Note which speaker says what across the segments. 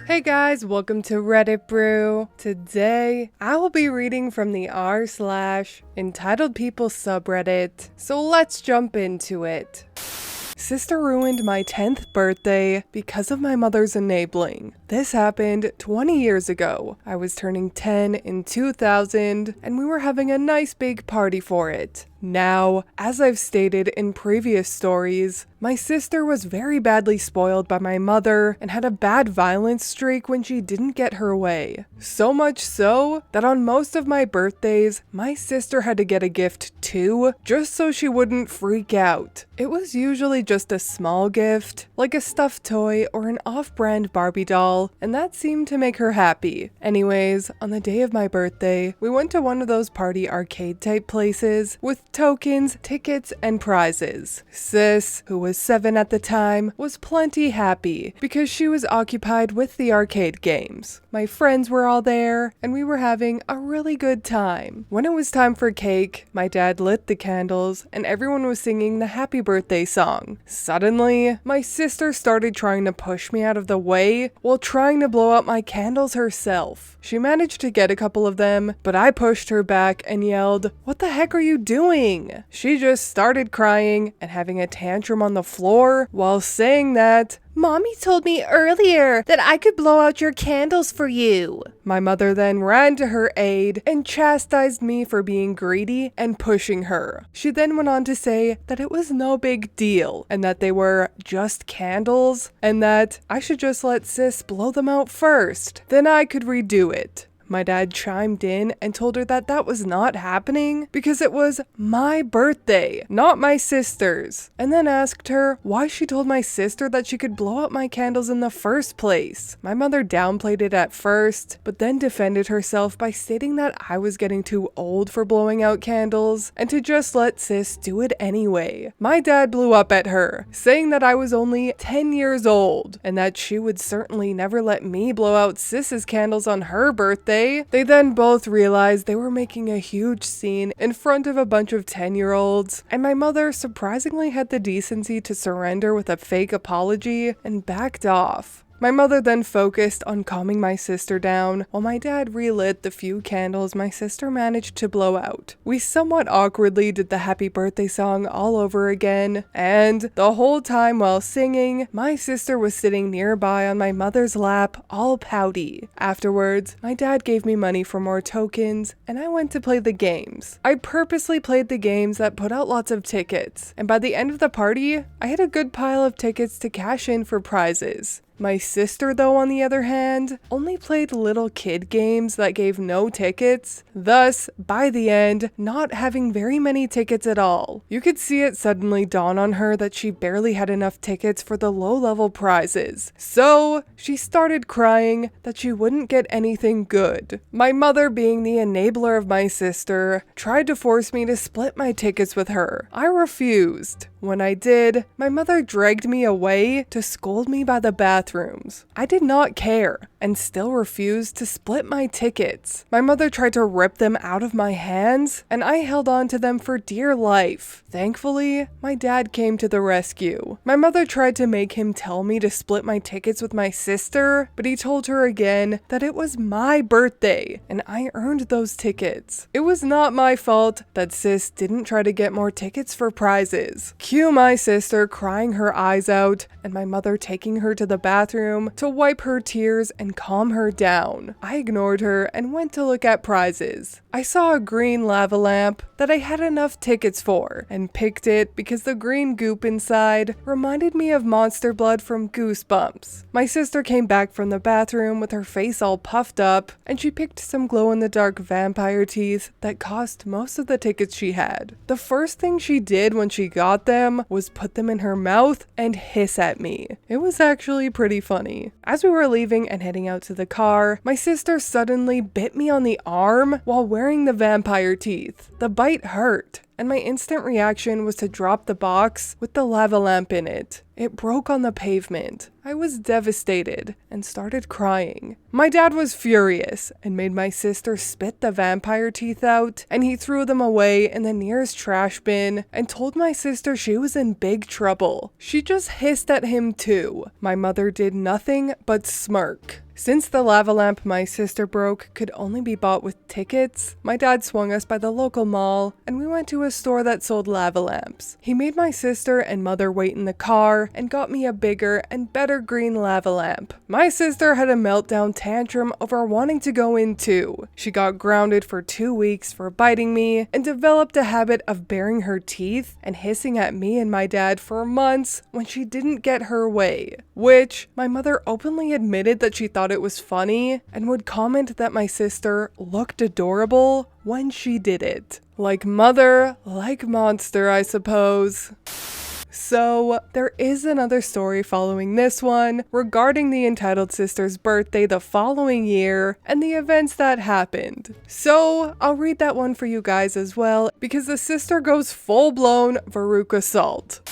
Speaker 1: Hey guys, welcome to Reddit Brew. Today, I will be reading from the r/EntitledPeople subreddit, so let's jump into it. Sister ruined my 10th birthday because of my mother's enabling. This happened 20 years ago. I was turning 10 in 2000, and we were having a nice big party for it. Now, as I've stated in previous stories, my sister was very badly spoiled by my mother and had a bad violence streak when she didn't get her way. So much so that on most of my birthdays, my sister had to get a gift too, just so she wouldn't freak out. It was usually just a small gift, like a stuffed toy or an off-brand Barbie doll, and that seemed to make her happy. Anyways, on the day of my birthday, we went to one of those party arcade type places with tokens, tickets, and prizes. Sis, who was 7 at the time, was plenty happy because she was occupied with the arcade games. My friends were all there, and we were having a really good time. When it was time for cake, my dad lit the candles, and everyone was singing the happy birthday song. Suddenly, my sister started trying to push me out of the way while trying to blow out my candles herself. She managed to get a couple of them, but I pushed her back and yelled, "What the heck are you doing?" She just started crying and having a tantrum on the floor while saying that, "Mommy told me earlier that I could blow out your candles for you." My mother then ran to her aid and chastised me for being greedy and pushing her. She then went on to say that it was no big deal and that they were just candles and that I should just let sis blow them out first. Then I could redo it. My dad chimed in and told her that that was not happening because it was my birthday, not my sister's, and then asked her why she told my sister that she could blow out my candles in the first place. My mother downplayed it at first, but then defended herself by stating that I was getting too old for blowing out candles and to just let sis do it anyway. My dad blew up at her, saying that I was only 10 years old and that she would certainly never let me blow out sis's candles on her birthday. They then both realized they were making a huge scene in front of a bunch of 10-year-olds, and my mother surprisingly had the decency to surrender with a fake apology and backed off. My mother then focused on calming my sister down, while my dad relit the few candles my sister managed to blow out. We somewhat awkwardly did the happy birthday song all over again, and the whole time while singing, my sister was sitting nearby on my mother's lap, all pouty. Afterwards, my dad gave me money for more tokens, and I went to play the games. I purposely played the games that put out lots of tickets, and by the end of the party, I had a good pile of tickets to cash in for prizes. My sister, though, on the other hand, only played little kid games that gave no tickets, thus, by the end, not having very many tickets at all. You could see it suddenly dawn on her that she barely had enough tickets for the low-level prizes, so she started crying that she wouldn't get anything good. My mother, being the enabler of my sister, tried to force me to split my tickets with her. I refused. When I did, my mother dragged me away to scold me by the bathrooms. I did not care and still refused to split my tickets. My mother tried to rip them out of my hands, and I held on to them for dear life. Thankfully, my dad came to the rescue. My mother tried to make him tell me to split my tickets with my sister, but he told her again that it was my birthday and I earned those tickets. It was not my fault that sis didn't try to get more tickets for prizes. Cue my sister crying her eyes out and my mother taking her to the bathroom to wipe her tears and calm her down. I ignored her and went to look at prizes. I saw a green lava lamp that I had enough tickets for and picked it because the green goop inside reminded me of monster blood from Goosebumps. My sister came back from the bathroom with her face all puffed up and she picked some glow-in-the-dark vampire teeth that cost most of the tickets she had. The first thing she did when she got them was put them in her mouth and hiss at me. It was actually pretty funny. As we were leaving and heading out to the car, my sister suddenly bit me on the arm while wearing the vampire teeth. The bite hurt, and my instant reaction was to drop the box with the lava lamp in it. It broke on the pavement. I was devastated and started crying. My dad was furious and made my sister spit the vampire teeth out, and he threw them away in the nearest trash bin and told my sister she was in big trouble. She just hissed at him too. My mother did nothing but smirk. Since the lava lamp my sister broke could only be bought with tickets, my dad swung us by the local mall and we went to a store that sold lava lamps. He made my sister and mother wait in the car and got me a bigger and better green lava lamp. My sister had a meltdown tantrum over wanting to go in too. She got grounded for 2 weeks for biting me and developed a habit of baring her teeth and hissing at me and my dad for months when she didn't get her way, which my mother openly admitted that she thought it was funny and would comment that my sister looked adorable when she did it. Like mother, like monster, I suppose. So, there is another story following this one regarding the Entitled Sister's birthday the following year and the events that happened. So, I'll read that one for you guys as well because the sister goes full-blown Veruca assault.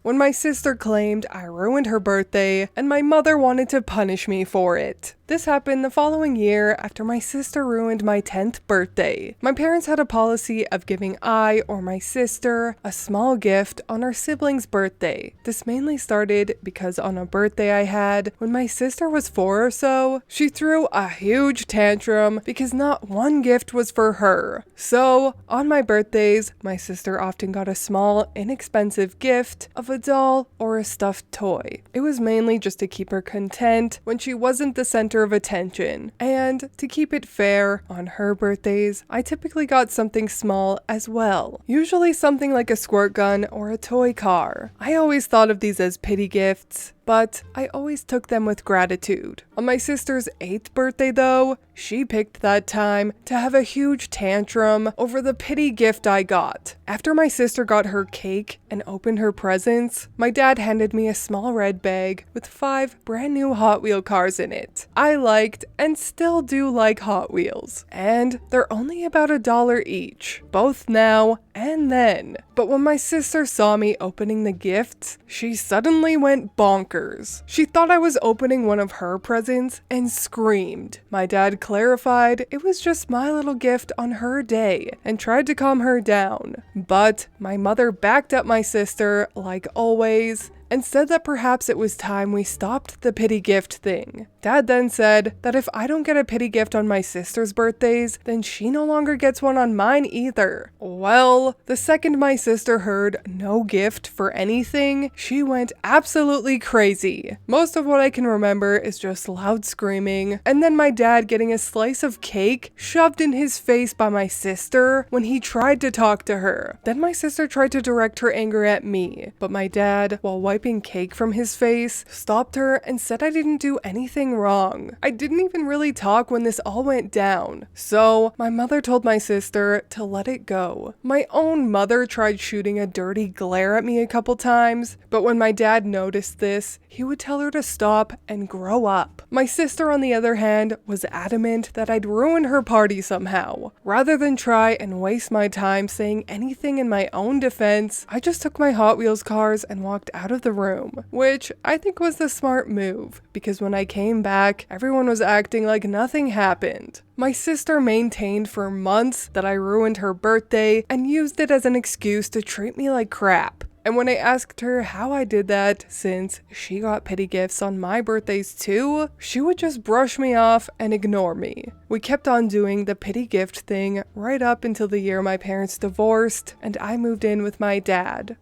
Speaker 1: When my sister claimed I ruined her birthday and my mother wanted to punish me for it. This happened the following year after my sister ruined my 10th birthday. My parents had a policy of giving I or my sister a small gift on our sibling's birthday. This mainly started because on a birthday I had when my sister was 4 or so, she threw a huge tantrum because not one gift was for her. So, on my birthdays, my sister often got a small, inexpensive gift of a doll or a stuffed toy. It was mainly just to keep her content when she wasn't the center of attention. And to keep it fair, on her birthdays, I typically got something small as well. Usually something like a squirt gun or a toy car. I always thought of these as pity gifts, but I always took them with gratitude. On my sister's 8th birthday though, she picked that time to have a huge tantrum over the pity gift I got. After my sister got her cake and opened her presents, my dad handed me a small red bag with 5 brand new Hot Wheel cars in it. I liked and still do like Hot Wheels, and they're only about $1 each, both now and then. But when my sister saw me opening the gifts, she suddenly went bonkers. She thought I was opening one of her presents and screamed. My dad clarified it was just my little gift on her day and tried to calm her down. But my mother backed up my sister, like always, and said that perhaps it was time we stopped the pity gift thing. Dad then said that if I don't get a pity gift on my sister's birthdays, then she no longer gets one on mine either. Well, the second my sister heard no gift for anything, she went absolutely crazy. Most of what I can remember is just loud screaming, and then my dad getting a slice of cake shoved in his face by my sister when he tried to talk to her. Then my sister tried to direct her anger at me, but my dad, while wiping cake from his face, stopped her and said I didn't do anything wrong. I didn't even really talk when this all went down. So my mother told my sister to let it go. My own mother tried shooting a dirty glare at me a couple times, but when my dad noticed this, he would tell her to stop and grow up. My sister, on the other hand, was adamant that I'd ruin her party somehow. Rather than try and waste my time saying anything in my own defense, I just took my Hot Wheels cars and walked out of the room, which I think was the smart move, because when I came back, everyone was acting like nothing happened. My sister maintained for months that I ruined her birthday and used it as an excuse to treat me like crap. And when I asked her how I did that, since she got pity gifts on my birthdays too, she would just brush me off and ignore me. We kept on doing the pity gift thing right up until the year my parents divorced and I moved in with my dad.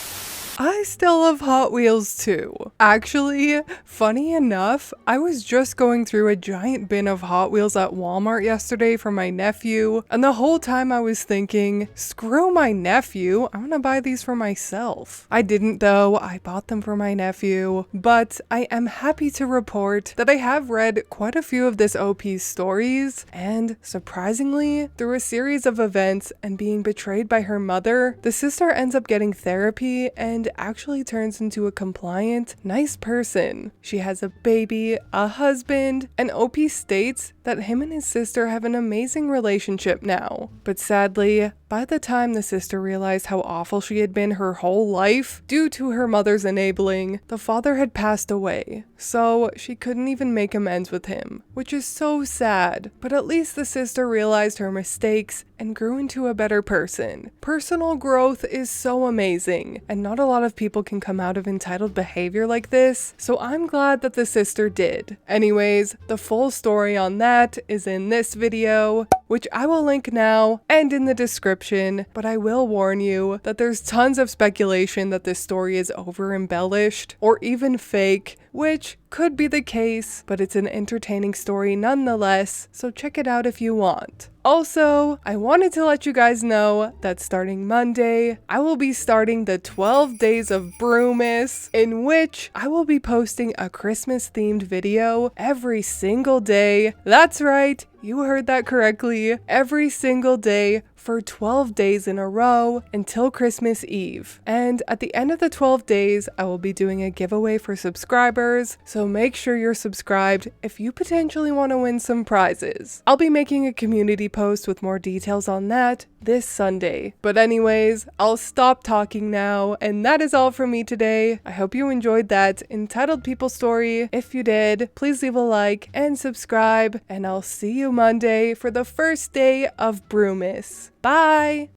Speaker 1: I still love Hot Wheels too. Actually, funny enough, I was just going through a giant bin of Hot Wheels at Walmart yesterday for my nephew, and the whole time I was thinking, screw my nephew, I want to buy these for myself. I didn't though, I bought them for my nephew, but I am happy to report that I have read quite a few of this OP's stories, and surprisingly, through a series of events and being betrayed by her mother, the sister ends up getting therapy and actually turns into a compliant, nice person. She has a baby, a husband, and OP states that him and his sister have an amazing relationship now. But sadly, By the time the sister realized how awful she had been her whole life due to her mother's enabling, the father had passed away, so she couldn't even make amends with him, which is so sad. But at least the sister realized her mistakes and grew into a better person. Personal growth is so amazing, and not a lot of people can come out of entitled behavior like this, so I'm glad that the sister did. Anyways, the full story on that is in this video, which I will link now and in the description, but I will warn you that there's tons of speculation that this story is over-embellished or even fake, which could be the case, but it's an entertaining story nonetheless, so check it out if you want. Also, I wanted to let you guys know that starting Monday, I will be starting the 12 days of Brewmas, in which I will be posting a Christmas-themed video every single day. That's right, you heard that correctly, every single day for 12 days in a row until Christmas Eve. And at the end of the 12 days, I will be doing a giveaway for subscribers, so make sure you're subscribed if you potentially want to win some prizes. I'll be making a community post with more details on that this Sunday. But anyways, I'll stop talking now, and that is all from me today. I hope you enjoyed that Entitled People story. If you did, please leave a like and subscribe, and I'll see you Monday for the first day of Brewmas. Bye!